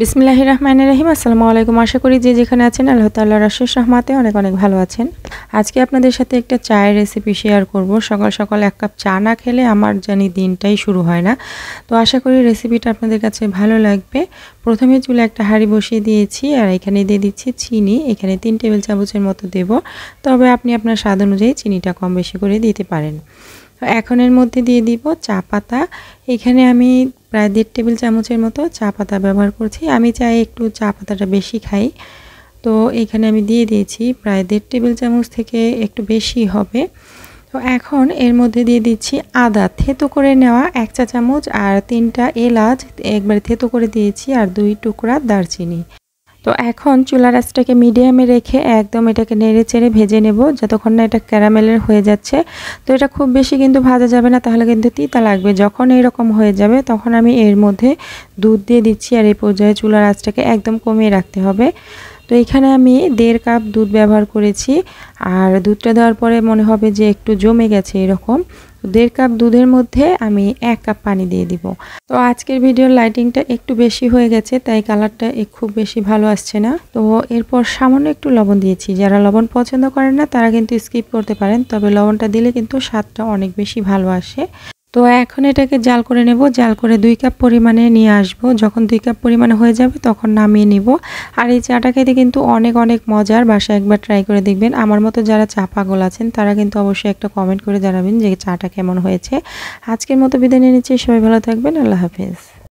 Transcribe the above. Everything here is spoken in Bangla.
বিসমিল্লাহির রহমানির রহিম। আসসালামু আলাইকুম। আশা করি যে যেখানে আছেন আল্লাহ তাআলার অশেষ রহমতে অনেক অনেক ভালো আছেন। আজকে আপনাদের সাথে একটা চায়ের রেসিপি শেয়ার করব। সকাল সকাল এক কাপ চা না খেলে আমার জানি দিনটাই শুরু হয় না। তো আশা করি রেসিপিটা আপনাদের কাছে ভালো লাগবে। প্রথমে চুলে একটা হাঁড়ি বসিয়ে দিয়েছি আর এখানে দিয়ে দিচ্ছি চিনি। এখানে 3 টেবিল চামচের মতো দেব। তবে আপনি আপনার স্বাদ অনুযায়ী চিনিটা কম বেশি করে দিতে পারেন। তো এখন এর মধ্যে দিয়ে দিব চা পাতা। এখানে আমি প্রায় 1.5 টেবিল চামচের মতো চা পাতা ব্যবহার করছি। আমি চাই একটু চা পাতাটা বেশি খাই। তো এখানে আমি দিয়ে দিয়েছি প্রায় 1.5 টেবিল চামচ থেকে একটু বেশি হবে। তো এখন এর মধ্যে দিয়ে দিচ্ছি আদা থেতো করে নেওয়া 1 চা চামচ আর 3টা এলাচ একবারে থেতো করে দিয়েছি আর 2 টুকরা দারচিনি। তো এখন চুলার আঁচটাকে মিডিয়ামে রেখে একদম এটাকে নেড়েচেড়ে ভেজে নেব যতক্ষণ না এটা ক্যারামেলের হয়ে যাচ্ছে। তো এটা খুব বেশি কিন্তু ভাজা যাবে না, তাহলে কিন্তু তিতা লাগবে। যখন এরকম হয়ে যাবে তখন আমি এর মধ্যে দুধ দিয়ে দিচ্ছি আর এই পর্যায়ে চুলার আঁচটাকে একদম কমিয়ে রাখতে হবে। তো এখানে আমি 1.5 কাপ দুধ ব্যবহার করেছি আর দুধটা দেওয়ার পরে মনে হবে যে একটু জমে গেছে এরকম। 1.5 কাপ দুধের মধ্যে আমি 1 কাপ পানি দিয়ে দিব। তো আজকের ভিডিওর লাইটিংটা একটু বেশি হয়ে গেছে তাই কালারটা খুব বেশি ভালো আসছে না। তো এরপর সামান্য একটু লবণ দিয়েছি। যারা লবণ পছন্দ করেন না তারা কিন্তু স্কিপ করতে পারেন, তবে লবণটা দিলে কিন্তু স্বাদটা অনেক বেশি ভালো আসে। তো এখন এটাকে জাল করে নেব। জাল করে 2 কাপ পরিমাণে নিয়ে আসব। যখন 2 কাপ পরিমাণে হয়ে যাবে তখন নামিয়ে নিব। আর এই চাটা খেতে কিন্তু অনেক অনেক মজার। বাসায় একবার ট্রাই করে দেখবেন। আমার মতো যারা চা পাগল আছেন তারা কিন্তু অবশ্যই একটা কমেন্ট করে জানাবেন যে চাটা কেমন হয়েছে। আজকের মতো বিদায় নিয়ে নিচ্ছি। সবাই ভালো থাকবেন। আল্লাহ হাফেজ।